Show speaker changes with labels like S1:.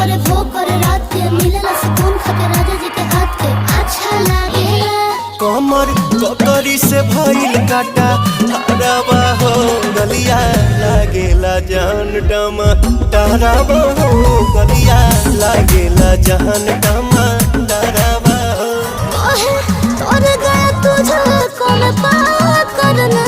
S1: करे भोकर रात के मिलला सुकून खाके राजा जी के हाथ के अच्छा लागेला।
S2: कमर ककरी से भइल काटा ताराबा हो गलिया लागेला जान टमा ताराबा हो गलिया लागेला जान टमा ताराबा हो।
S1: तोरे गया तुझे कौन पा करना